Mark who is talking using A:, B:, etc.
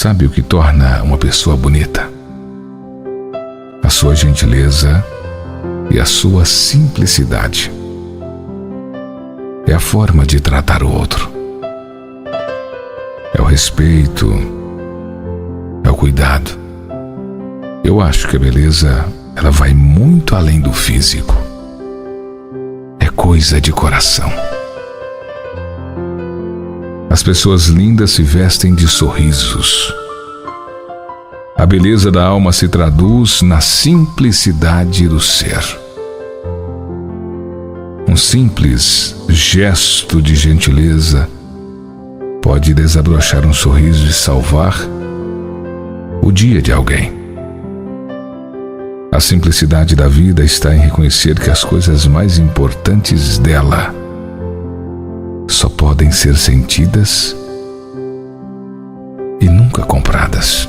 A: Sabe o que torna uma pessoa bonita? A sua gentileza e a sua simplicidade. É a forma de tratar o outro. É o respeito, é o cuidado. Eu acho que a beleza, ela vai muito além do físico. É coisa de coração. As pessoas lindas se vestem de sorrisos. A beleza da alma se traduz na simplicidade do ser. Um simples gesto de gentileza pode desabrochar um sorriso e salvar o dia de alguém. A simplicidade da vida está em reconhecer que as coisas mais importantes dela só podem ser sentidas e nunca compradas.